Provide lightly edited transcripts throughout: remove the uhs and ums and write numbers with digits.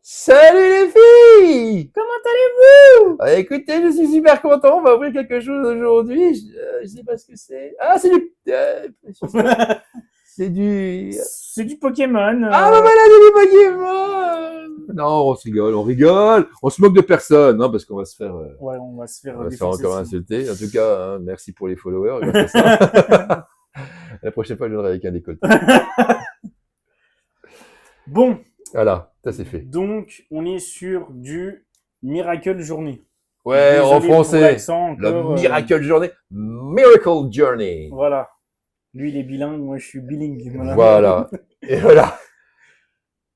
Salut les filles! Comment allez-vous? Écoutez, je suis super content, on va ouvrir quelque chose aujourd'hui. Je sais pas ce que c'est. Ah, c'est du... c'est du... C'est du Pokémon. Ah, bah voilà, c'est du Pokémon! Non, on se rigole, on rigole. On se moque de personne, hein, parce qu'on va se faire... Ouais, on va se faire on va se faire défoncer encore sinon. insulter. En tout cas, hein, merci pour les followers. Grâce à ça. La prochaine fois, je viendrai avec un décolleté. Bon, Voilà, ça c'est fait. donc on est sur du Miracle Journey. Ouais, Désolé en pour français, l'accent la encore, Miracle Journey. Miracle Journey. Voilà. Lui, il est bilingue, moi je suis bilingue. Voilà. Et voilà.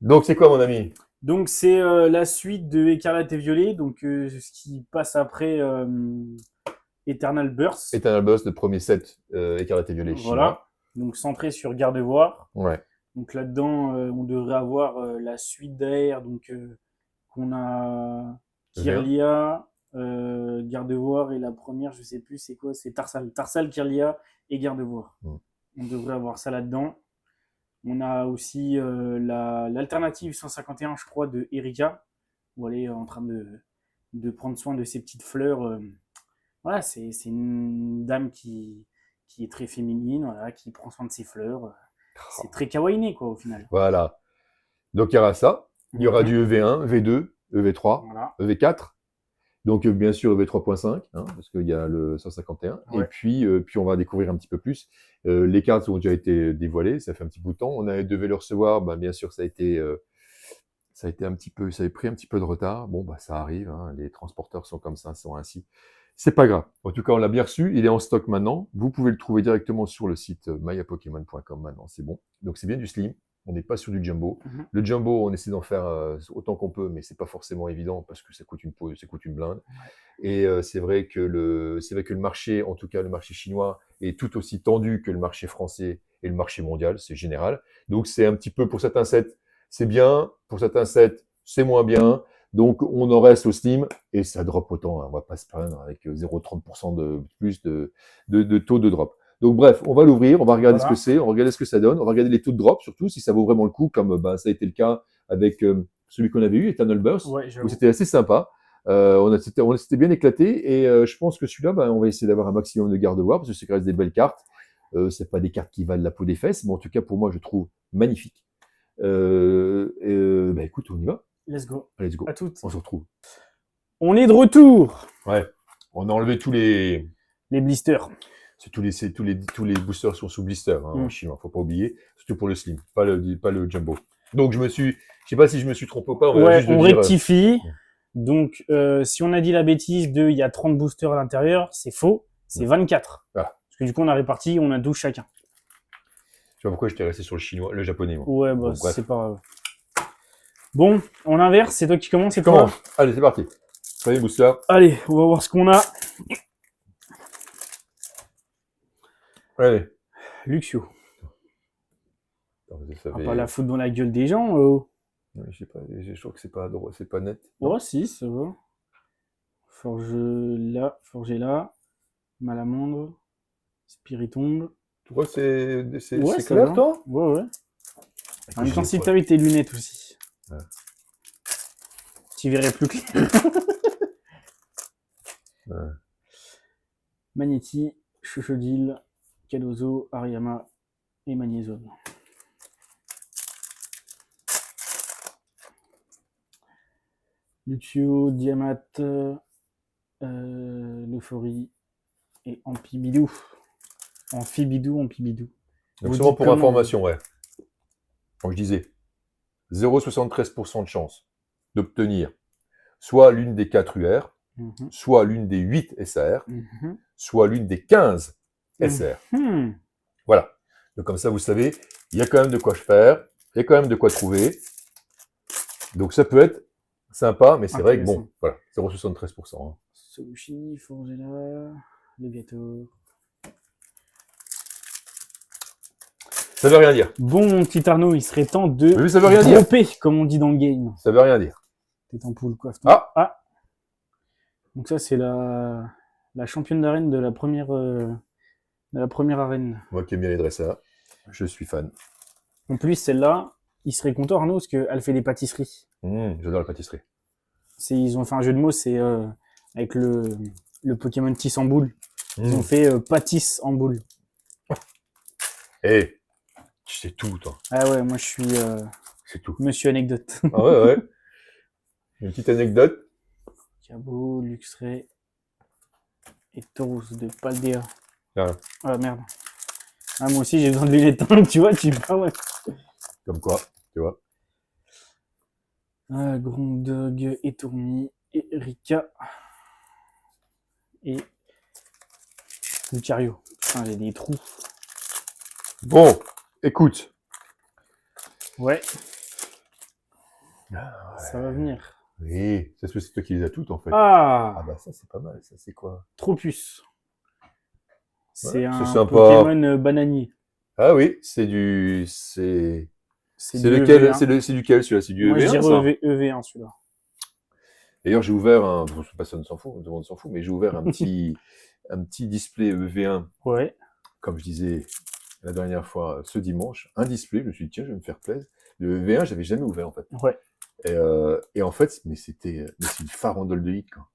Donc, c'est quoi, mon ami? Donc c'est la suite de Écarlate et Violet, donc ce qui passe après Eternal Burst. Eternal Boss, le premier set Écarlate et Violet chinois. Voilà. Donc centré sur Gardevoir. Ouais. Donc là-dedans, on devrait avoir la suite derrière, donc qu'on a Kirlia, Gardevoir et la première, je sais plus c'est quoi, c'est Tarsal. Tarsal, Kirlia et Gardevoir. On devrait avoir ça là-dedans. On a aussi l'alternative 151, je crois, de Erika, où elle est en train de prendre soin de ses petites fleurs. Voilà, c'est une dame qui est très féminine, voilà, qui prend soin de ses fleurs. C'est très kawaiiné, quoi, au final. Voilà. Donc, il y aura ça. Il y aura du EV1, V2, EV3, Voilà. EV4. Donc, bien sûr, EV3.5, hein, parce qu'il y a le 151. Ouais. Et puis, on va découvrir un petit peu plus. Les cartes ont déjà été dévoilées, ça fait un petit bout de temps. On devait le recevoir, ben, bien sûr, ça a été un petit peu, ça avait pris un petit peu de retard. Bon, bah, ça arrive, hein, les transporteurs sont comme ça, sont ainsi. C'est pas grave. En tout cas, on l'a bien reçu. Il est en stock maintenant. Vous pouvez le trouver directement sur le site mayapokemon.com maintenant. C'est bon. Donc, c'est bien du slim. On n'est pas sur du jumbo. Le jumbo, on essaie d'en faire autant qu'on peut, mais c'est pas forcément évident parce que ça coûte une blinde. Ouais. Et c'est vrai que le marché, en tout cas le marché chinois, est tout aussi tendu que le marché français et le marché mondial. C'est général. Donc, c'est un petit peu pour certains sets, c'est bien. Pour certains sets, c'est moins bien. Donc, on en reste au slim et ça drop autant. Hein. On va pas se plaindre avec 0,30% de plus de taux de drop. Donc, bref, on va l'ouvrir, on va regarder ce que c'est, on va regarder ce que ça donne, on va regarder les taux de drop surtout, si ça vaut vraiment le coup, comme ça a été le cas avec celui qu'on avait eu, Eternal Burst, où c'était assez sympa. On s'était bien éclaté et je pense que celui-là, on va essayer d'avoir un maximum de Gardevoir parce que c'est quand même des belles cartes. C'est pas des cartes qui valent la peau des fesses, mais en tout cas, pour moi, je trouve magnifique. Écoute, on y va. Let's go. Let's go. À toutes. On se retrouve. On est de retour. Ouais. On a enlevé tous les blisters. C'est tous les boosters sont sous blister hein, en chinois. Faut pas oublier. Surtout pour le slim, pas le jumbo. Donc je sais pas si je me suis trompé ou pas. On rectifie. Donc si on a dit la bêtise il y a 30 boosters à l'intérieur, c'est faux. C'est 24. Voilà. Parce que du coup on a réparti, on a 12 chacun. Je sais pas pourquoi j'étais resté sur le japonais. Moi. Ouais, bah c'est pas grave. Bon, on inverse, c'est toi qui commence et toi. Allez, c'est parti. Premier booster. Allez, on va voir ce qu'on a. Allez. Luxio. On va pas la foutre dans la gueule des gens. Je sais pas, je trouve que c'est pas net. Oh si, ça va. Forger là. Malamandre. Spiritombe. Tu vois, c'est clair, toi? Ouais. En même temps, si t'avais tes lunettes aussi. Ouais. Tu verrais plus clair. Ouais. Magnéti, Chochodile, Cadozo, Ariama et Magnézone. Luxio, Diamat, l'Euphorie et Ampibidou. Amphibidou. Donc seulement pour information, ouais. Comme je disais, 0,73% de chance d'obtenir soit l'une des 4 UR, soit l'une des 8 SAR, soit l'une des 15 SR. Voilà. Donc comme ça, vous savez, il y a quand même de quoi faire, il y a quand même de quoi trouver. Donc ça peut être sympa, mais c'est vrai que bon, voilà, 0,73%. Hein. Solushi, Forgella, Legator. Ça veut rien dire. Bon, mon petit Arnaud, il serait temps de mais ça veut rien dropper, comme on dit dans le game. Ça veut rien dire. T'es en poule, quoi. Ah. Donc ça, c'est la championne d'arène de la première arène. Moi qui aime bien les dresseurs, je suis fan. En plus, celle-là, il serait content, Arnaud, parce qu'elle fait des pâtisseries. J'adore la pâtisserie. Ils ont fait un jeu de mots, c'est avec le Pokémon Tis en boule. Ils ont Mmh. fait pâtisse en boule. Eh, tu sais tout, toi. Ah ouais, moi je suis C'est tout. monsieur anecdote. Ah ouais, ouais. Une petite anecdote. Cabot, Luxray et Taurus de Paldea. Ah, Ah merde. Ah, moi aussi j'ai besoin de lunettes, hein, tu vois, tu parles. comme quoi, tu vois. Ah, Grondog, Etourmi, Erika et Lucario. Putain, j'ai des trous. Bon, écoute. Ouais, Ah, ça va venir. oui, c'est toi qui les as toutes, en fait. Ah, Ah bah ça, c'est pas mal. Ça, c'est quoi? Tropius. C'est Ouais, c'est un sympa. Pokémon bananier. Ah oui, c'est du... C'est C'est du lequel? EV1. C'est duquel, celui-là? C'est du Moi je EV1, dirais ça? EV1 celui-là. D'ailleurs, j'ai ouvert un... Bon, personne s'en fout, tout le monde s'en fout, mais j'ai ouvert un petit, un petit display EV1, Ouais. comme je disais la dernière fois, ce dimanche. Un display, je me suis dit, tiens, je vais me faire plaisir. Le EV1, j'avais jamais ouvert, en fait. Ouais. Et en fait, c'est une farandole de hit, quoi.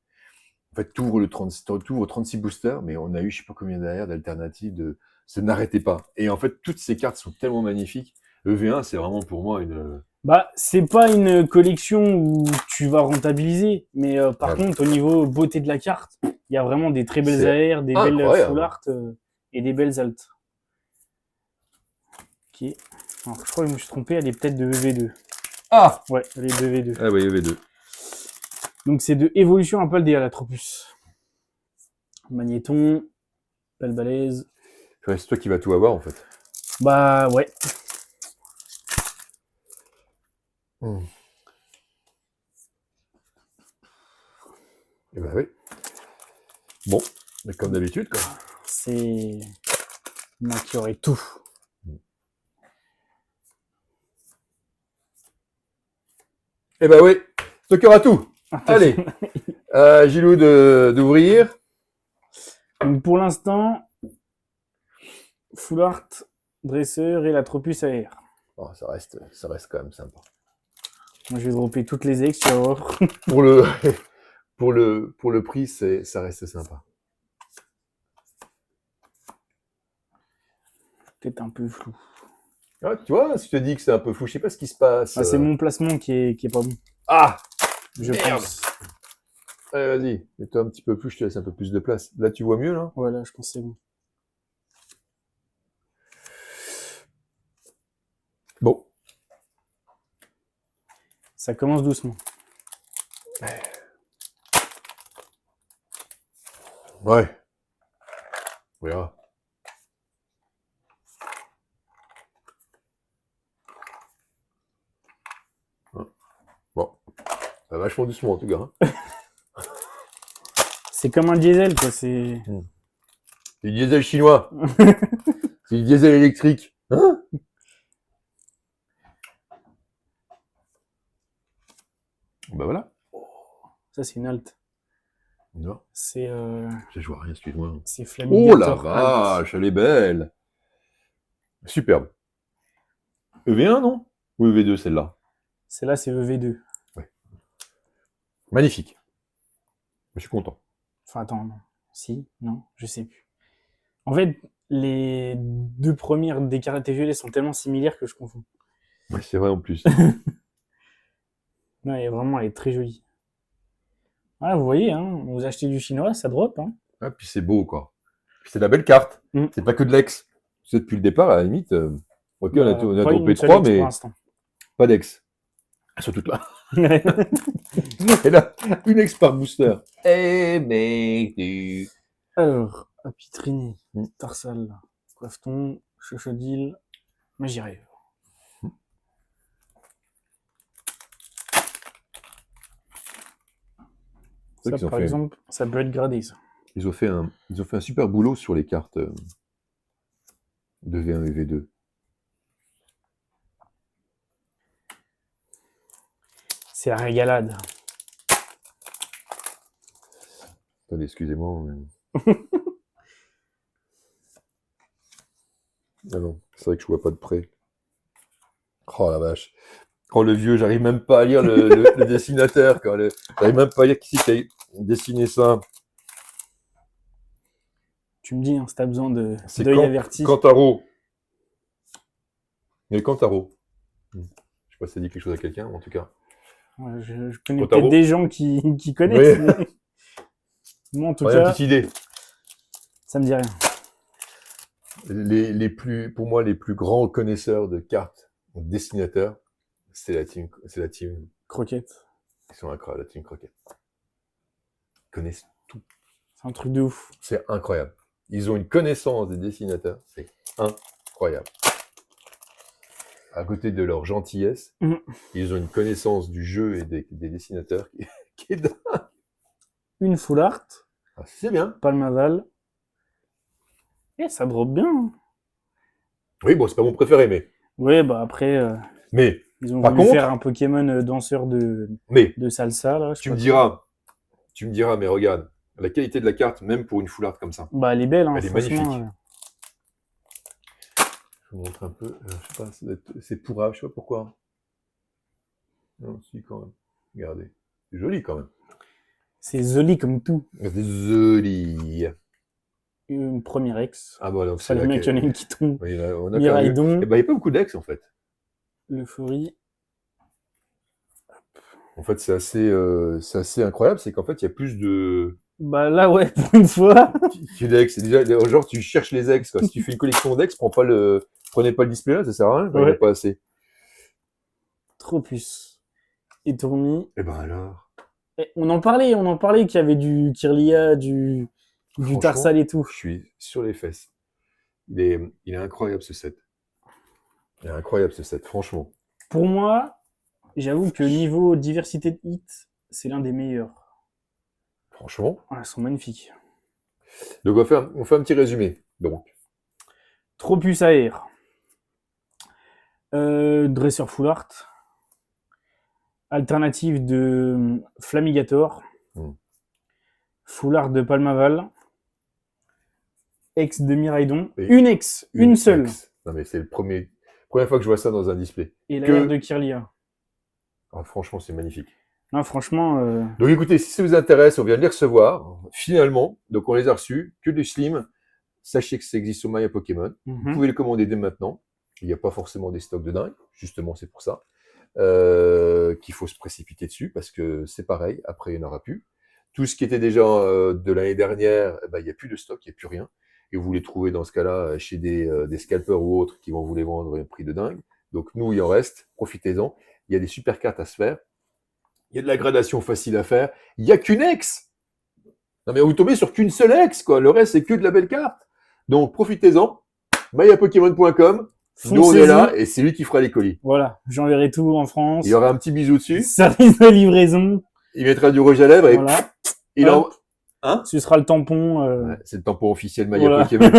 En fait, t'ouvres 36 boosters, mais on a eu je sais pas combien derrière d'alternatives ça n'arrêtait pas. Et en fait, toutes ces cartes sont tellement magnifiques. EV1, c'est vraiment pour moi une... Bah, c'est pas une collection où tu vas rentabiliser, mais par Ouais. contre, au niveau beauté de la carte, il y a vraiment des très belles C'est AR, des belles incroyable. full art et des belles alt. Ok. Alors, je crois que je me suis trompé, elle est peut-être de EV2. Ah! Ouais, elle est de EV2. Ah oui, EV2. Donc c'est de évolution un peu le DA la Tropus. Magnéton, belle balèze. C'est toi qui vas tout avoir, en fait. Bah ouais. Et ben oui. Bon, mais comme d'habitude, quoi. C'est moi qui aurais tout. Eh ben oui, c'est toi qui auras tout. Allez, Gilou d'ouvrir. Donc pour l'instant, full art, dresseur et la Tropus AR. Oh, ça reste quand même sympa. Moi je vais dropper toutes les ex, tu vas voir. Pour le, pour le prix, ça reste sympa. Peut-être un peu flou. Ah, tu vois, si je te dis que c'est un peu fou, je sais pas ce qui se passe. Ah, c'est mon placement qui est pas bon. Ah, Je merde. pense. Allez, vas-y, mets-toi un petit peu plus, je te laisse un peu plus de place. Là, tu vois mieux, là? Voilà, je pense que c'est bon. Bon. Ça commence doucement. Ouais. On verra. Bon. Ça va vachement doucement, en tout cas. Hein. C'est comme un diesel, quoi. C'est du diesel chinois. C'est du diesel électrique. Hein? Ben voilà. ça, c'est une alt. Non, C'est je vois rien, excuse-moi. c'est Oh Flamigator la alt. vache, elle est belle. Superbe. EV1, non? Ou EV2, celle-là? Celle-là, c'est EV2. Magnifique. Je suis content. Enfin, attends, non. Si, non, je sais plus. En fait, les deux premières des cartes violet sont tellement similaires que je confonds. Ouais, c'est vrai en plus. Non, et vraiment, elle est très jolie. Ah, vous voyez, hein, vous achetez du chinois, ça drop. Hein. Ah, puis c'est beau, quoi. Puis c'est de la belle carte. Mm. C'est pas que de l'ex. C'est depuis le départ, à la limite. Ok, on a Pas dropé une seule 3, ex pour mais l'instant. pas d'ex. Elles sont toutes là. Et là, une ex par booster. Eh, mais... Alors, Apitrini, Mm. Tarsal, Coiffeton, Chochodil, Magirève. C'est Ça, vrai qu'ils ont par fait- exemple, ça peut être gradé, ça. Ils ont fait un super boulot sur les cartes de V1 et V2. C'est la régalade. Attendez, excusez-moi. Mais... ah non, c'est vrai que je vois pas de près. Oh, Oh la vache. Oh le vieux, j'arrive même pas à lire le dessinateur. J'arrive même pas à lire qui c'est qui a dessiné ça. Tu me dis, hein, si t'as besoin C'est d'œil averti. Kantaro. Mais Kantaro. Je sais pas si ça dit quelque chose à quelqu'un, en tout cas. Ouais, je connais Kantaro. peut-être des gens qui connaissent. Oui. Mais... Moi, en tout Ouais, cas, une petite idée. ça me dit rien. Pour moi, les plus grands connaisseurs de cartes, dessinateurs, c'est la team Croquette. Ils sont incroyables, la team Croquette. Ils connaissent tout. C'est un truc de ouf. C'est incroyable. Ils ont une connaissance des dessinateurs, c'est incroyable. À côté de leur gentillesse, ils ont une connaissance du jeu et des dessinateurs qui est dingue. Une full art. Ah, c'est bien. Palmaval. Et ça drop bien. Hein. Oui, bon, c'est pas mon préféré, mais. Ouais, bah après, Mais. ils ont par voulu contre, faire un Pokémon danseur de salsa. Là, tu me diras, mais regarde, la qualité de la carte, même pour une full art comme ça. Bah, elle est belle, hein, elle est magnifique. Je vous montre un peu. Je sais pas, c'est pourra, je sais pas pourquoi. Non, si, quand même. Regardez. C'est joli quand même. C'est joli comme tout. C'est joli. Une première ex. Ah bon, donc c'est le mec, il y en a une qui tombe. Oui, on a Miraidon. Eh ben, il n'y a pas beaucoup d'ex en fait. L'euphorie. En fait, c'est assez incroyable, c'est qu'en fait, il y a plus de. Bah là, ouais, pour une fois. d'ex. C'est déjà, genre, tu cherches les ex, quoi. Si tu fais une collection d'ex, prenez pas le display là, ça sert à rien, il n'y a pas assez. Trop plus. Et Tourmi. Eh ben alors. On en parlait qu'il y avait du Kirlia, du Tarsal et tout. Je suis sur les fesses. Il est incroyable ce set. Il est incroyable ce set, franchement. Pour moi, j'avoue que niveau diversité de hits, c'est l'un des meilleurs. Franchement. Ah, ils sont magnifiques. Donc on fait un petit résumé. Donc. Tropius Air. Dresseur Full Art. Alternative de Flamigator. Full Art de Palmaval. Ex de Miraidon. Une seule. Ex. Non mais c'est première fois que je vois ça dans un display. Et la de Kirlia. Ah, franchement, c'est magnifique. Non, franchement. Donc écoutez, si ça vous intéresse, on vient de les recevoir. Finalement, donc on les a reçus, que du slim. Sachez que ça existe sur Maya Pokémon. Vous pouvez les commander dès maintenant. Il n'y a pas forcément des stocks de dingue. Justement, c'est pour ça qu'il faut se précipiter dessus parce que c'est pareil. Après, il n'y en aura plus. Tout ce qui était déjà de l'année dernière, il n'y a plus de stock, il n'y a plus rien. Et vous les trouvez dans ce cas-là chez des scalpers ou autres qui vont vous les vendre à un prix de dingue. Donc nous, il en reste. Profitez-en. Il y a des super cartes à se faire. Il y a de la gradation facile à faire. Il n'y a qu'une ex. Non mais vous tombez sur qu'une seule ex, quoi. Le reste, c'est que de la belle carte. Donc profitez-en. mayapokémon.com. Nous, on est là et c'est lui qui fera les colis. Voilà, j'enverrai tout en France. Il y aura un petit bisou dessus. Service de livraison. Il mettra du rouge à lèvres et voilà. Il en... Hein? Ce sera le tampon. Ouais, c'est le tampon officiel Maya Pokémon.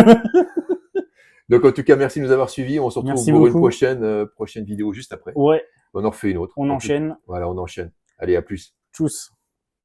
Donc en tout cas, merci de nous avoir suivis. On se retrouve pour une prochaine vidéo juste après. Ouais. On en refait une autre. On enchaîne. Voilà, on enchaîne. Allez, à plus. Tchuss.